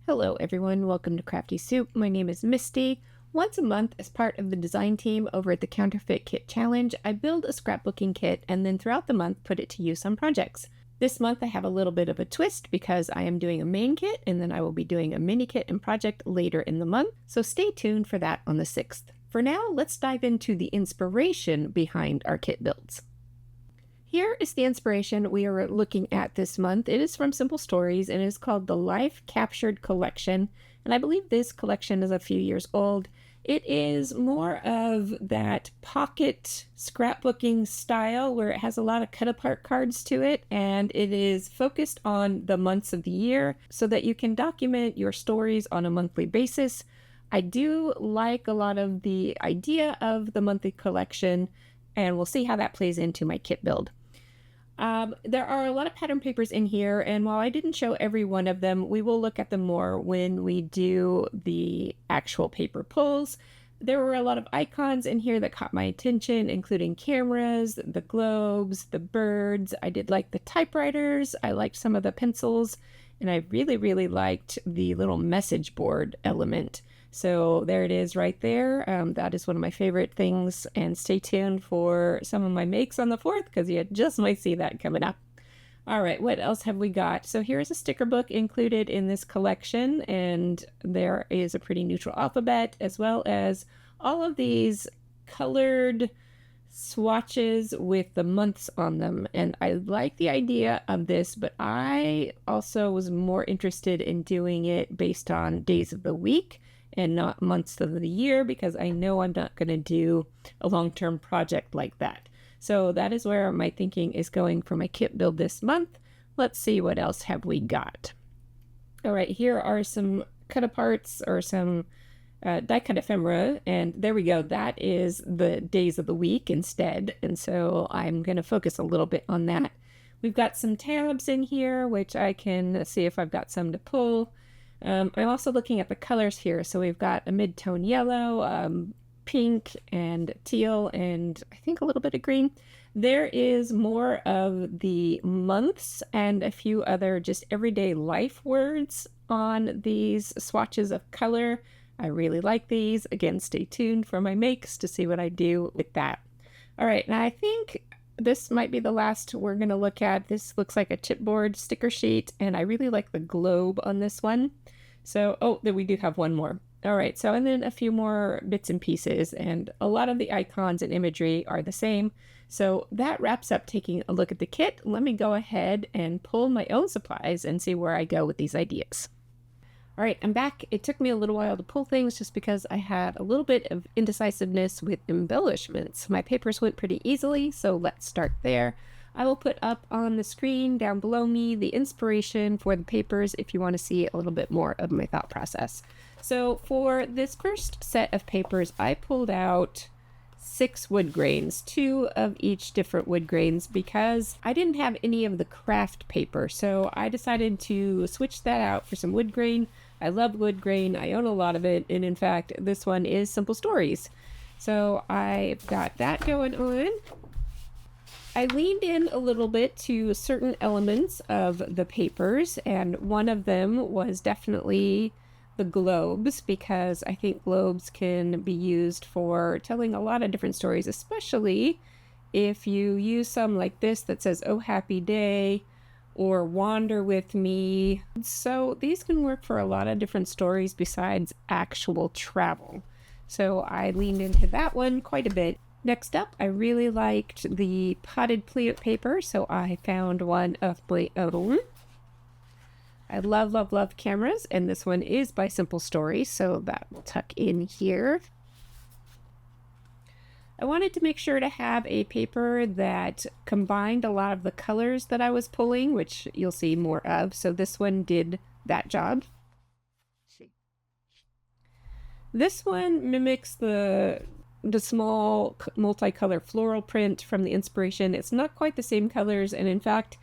Hello everyone, welcome to Crafty Soup. My name is Misty. Once a month, as part of the design team over at the Counterfeit Kit Challenge, I build a scrapbooking kit and then throughout the month put it to use on projects. This month I have a little bit of a twist because I am doing a main kit and then I will be doing a mini kit and project later in the month, so stay tuned for that on the 6th. For now, let's dive into the inspiration behind our kit builds. Here is the inspiration we are looking at this month. It is from Simple Stories and it is called the Life Captured Collection. And I believe this collection is a few years old. It is more of that pocket scrapbooking style where it has a lot of cut apart cards to it, and it is focused on the months of the year so that you can document your stories on a monthly basis. I do like a lot of the idea of the monthly collection, and we'll see how that plays into my kit build. There are a lot of pattern papers in here, and while I didn't show every one of them, we will look at them more when we do the actual paper pulls. There were a lot of icons in here that caught my attention, including cameras, the globes, the birds. I did like the typewriters. I liked some of the pencils, and I really liked the little message board element. So there it is right there. That is one of my favorite things, and stay tuned for some of my makes on the 4th because you just might see that coming up. All right, what else have we got? So here's a sticker book included in this collection, and there is a pretty neutral alphabet as well as all of these colored swatches with the months on them. And I like the idea of this, but I also was more interested in doing it based on days of the week and not months of the year, because I know I'm not going to do a long-term project like that. So that is where my thinking is going for my kit build this month. Let's see what else have we got. All right, here are some cut aparts or some die cut ephemera, and there we go. That is the days of the week instead, and so I'm going to focus a little bit on that. We've got some tabs in here, which I can see if I've got some to pull. I'm also looking at the colors here. So we've got a mid-tone yellow, pink and teal, and I think a little bit of green. There is more of the months and a few other just everyday life words on these swatches of color. I really like these. Again, stay tuned for my makes to see what I do with that. All right, now I think this might be the last we're going to look at. This looks like a chipboard sticker sheet, and I really like the globe on this one. So, oh, then we do have one more. All right, so and then a few more bits and pieces, and a lot of the icons and imagery are the same. So that wraps up taking a look at the kit. Let me go ahead and pull my own supplies and see where I go with these ideas. All right, I'm back. It took me a little while to pull things just because I had a little bit of indecisiveness with embellishments. My papers went pretty easily, so let's start there. I will put up on the screen down below me the inspiration for the papers if you want to see a little bit more of my thought process. So for this first set of papers, I pulled out 6 wood grains, 2 of each different wood grains, because I didn't have any of the craft paper. So I decided to switch that out for some wood grain. I love wood grain. I own a lot of it. And in fact, this one is Simple Stories. So I've got that going on. I leaned in a little bit to certain elements of the papers, and one of them was definitely the globes, because I think globes can be used for telling a lot of different stories, especially if you use some like this that says, "Oh, happy day," or "Wander with me." So these can work for a lot of different stories besides actual travel. So I leaned into that one quite a bit. Next up, I really liked the potted plant paper, so I found one of my own. I love cameras, and this one is by Simple Stories, so that will tuck in here. I wanted to make sure to have a paper that combined a lot of the colors that I was pulling, which you'll see more of, so this one did that job. This one mimics the small multicolor floral print from the inspiration. It's not quite the same colors, and in fact,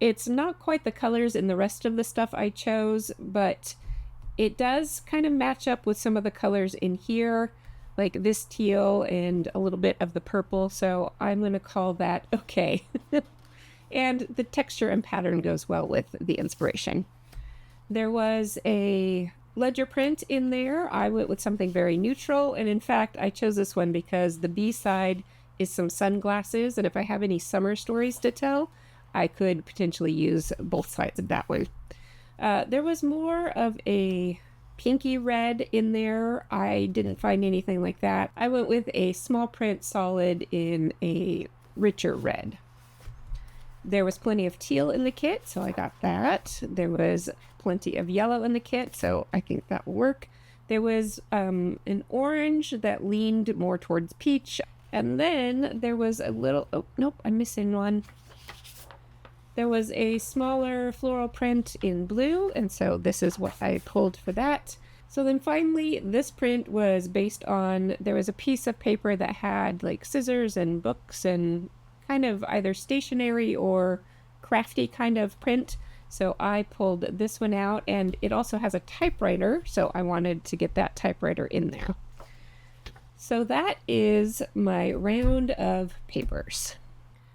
it's not quite the colors in the rest of the stuff I chose, but it does kind of match up with some of the colors in here, like this teal and a little bit of the purple, so I'm going to call that okay. And the texture and pattern goes well with the inspiration. There was a ledger print in there. I went with something very neutral, and in fact, I chose this one because the B side is some sunglasses, and if I have any summer stories to tell, I could potentially use both sides of that way. There was more of a pinky red in there. I didn't find anything like that. I went with a small print solid in a richer red. There was plenty of teal in the kit, so I got that. There was plenty of yellow in the kit, so I think that will work. There was an orange that leaned more towards peach, and then there was a little, oh nope, I'm missing one. There was a smaller floral print in blue, and so this is what I pulled for that. So then finally, this print was based on, there was a piece of paper that had like scissors and books and kind of either stationery or crafty kind of print. So I pulled this one out, and it also has a typewriter, so I wanted to get that typewriter in there. So that is my round of papers.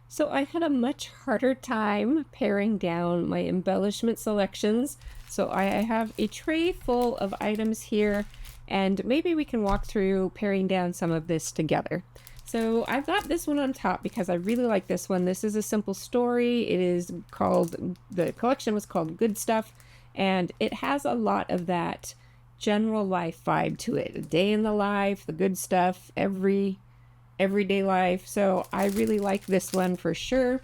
So I had a much harder time paring down my embellishment selections. So I have a tray full of items here, and maybe we can walk through paring down some of this together. So I've got this one on top because I really like this one. This is a simple story. It is called, the collection was called Good Stuff, and it has a lot of that general life vibe to it. A day in the life, the good stuff, everyday life. So I really like this one for sure.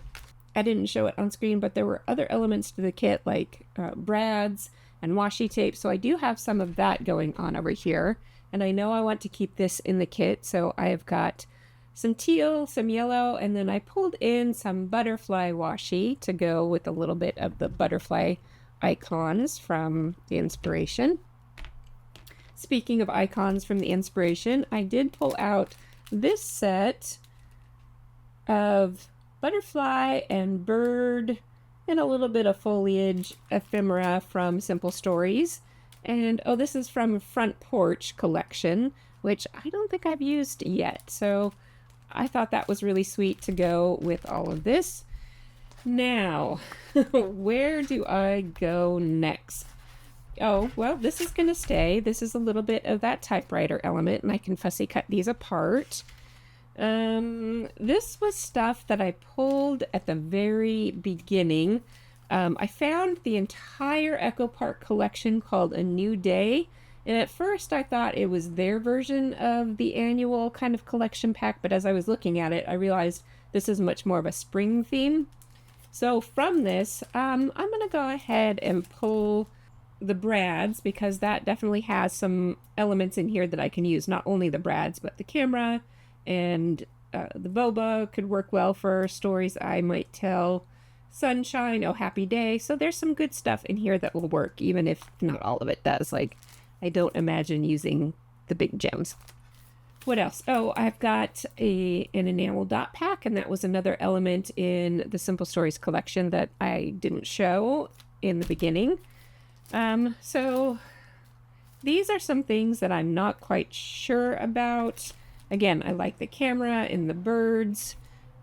I didn't show it on screen, but there were other elements to the kit like brads and washi tape. So I do have some of that going on over here. And I know I want to keep this in the kit. So I have got some teal, some yellow, and then I pulled in some butterfly washi to go with a little bit of the butterfly icons from the inspiration. Speaking of icons from the inspiration, I did pull out this set of butterfly and bird and a little bit of foliage ephemera from Simple Stories. And oh, this is from Front Porch collection, which I don't think I've used yet. So I thought that was really sweet to go with all of this. Now, where do I go next? Oh, well, this is going to stay. This is a little bit of that typewriter element, and I can fussy cut these apart. This was stuff that I pulled at the very beginning. I found the entire Echo Park collection called A New Day, and at first I thought it was their version of the annual kind of collection pack, but as I was looking at it, I realized this is much more of a spring theme. So from this, I'm going to go ahead and pull the brads, because that definitely has some elements in here that I can use. Not only the brads, but the camera and the boba could work well for stories I might tell. Sunshine, Oh Happy Day. So there's some good stuff in here that will work, even if not all of it does. Like, I don't imagine using the big gems. What else? Oh, I've got an enamel dot pack, and that was another element in the Simple Stories collection that I didn't show in the beginning. So these are some things that I'm not quite sure about. Again, I like the camera and the birds,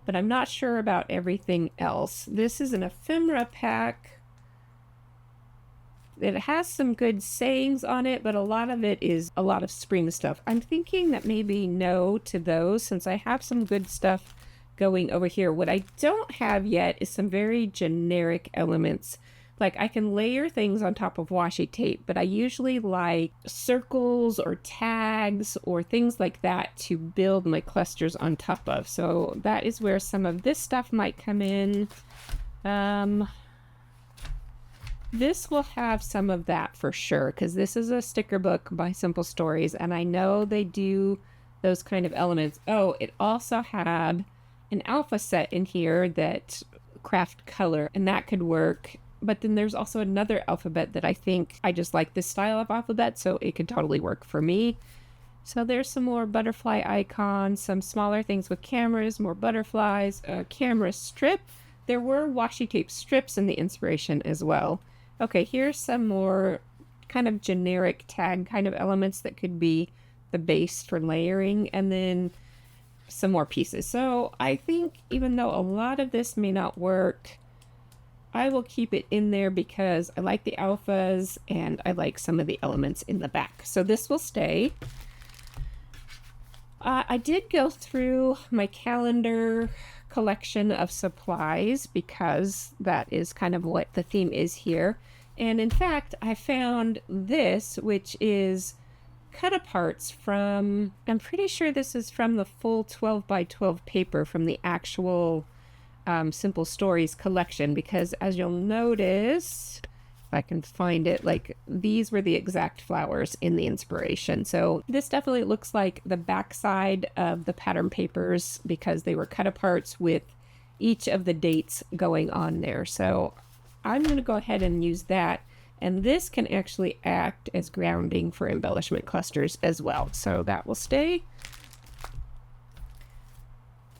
but I'm not sure about everything else. This is an ephemera pack. It has some good sayings on it, but a lot of it is a lot of spring stuff. I'm thinking that maybe no to those, since I have some good stuff going over here. What I don't have yet is some very generic elements. Like, I can layer things on top of washi tape, but I usually like circles or tags or things like that to build my clusters on top of. So that is where some of this stuff might come in. This will have some of that for sure, because this is a sticker book by Simple Stories, and I know they do those kind of elements. Oh, it also had an alpha set in here that craft color, and that could work. But then there's also another alphabet that I think I just like this style of alphabet, so it could totally work for me. So there's some more butterfly icons, some smaller things with cameras, more butterflies, a camera strip. There were washi tape strips in the inspiration as well. Okay, here's some more kind of generic tag kind of elements that could be the base for layering, and then some more pieces. So I think even though a lot of this may not work, I will keep it in there because I like the alphas and I like some of the elements in the back. So this will stay. I did go through my calendar collection of supplies because that is kind of what the theme is here. And in fact, I found this, which is cut-aparts from, I'm pretty sure this is from the full 12 by 12 paper from the actual Simple Stories collection, because as you'll notice, if I can find it, like these were the exact flowers in the inspiration. So this definitely looks like the backside of the pattern papers because they were cut-aparts with each of the dates going on there. So I'm going to go ahead and use that. And this can actually act as grounding for embellishment clusters as well. So that will stay.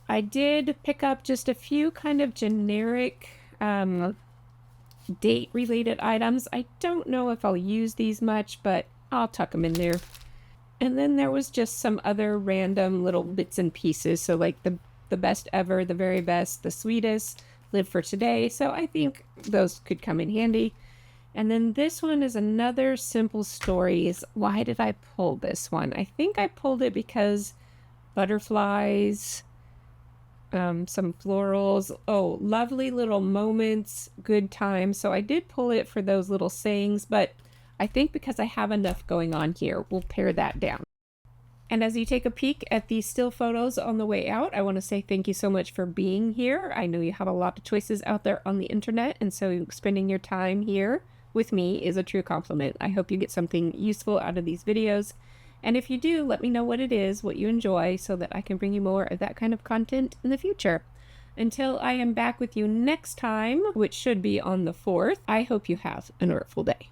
I did pick up just a few kind of generic date related items. I don't know if I'll use these much, but I'll tuck them in there. And then there was just some other random little bits and pieces. So like the best ever, the very best, the sweetest, live for today. So I think those could come in handy. And then this one is another Simple Stories. Why did I pull this one? I think I pulled it because butterflies, some florals, oh, lovely little moments, good times. So I did pull it for those little sayings, but I think because I have enough going on here, we'll pare that down. And as you take a peek at these still photos on the way out, I want to say thank you so much for being here. I know you have a lot of choices out there on the internet, and so spending your time here with me is a true compliment. I hope you get something useful out of these videos. And if you do, let me know what it is, what you enjoy, so that I can bring you more of that kind of content in the future. Until I am back with you next time, which should be on the 4th, I hope you have an artful day.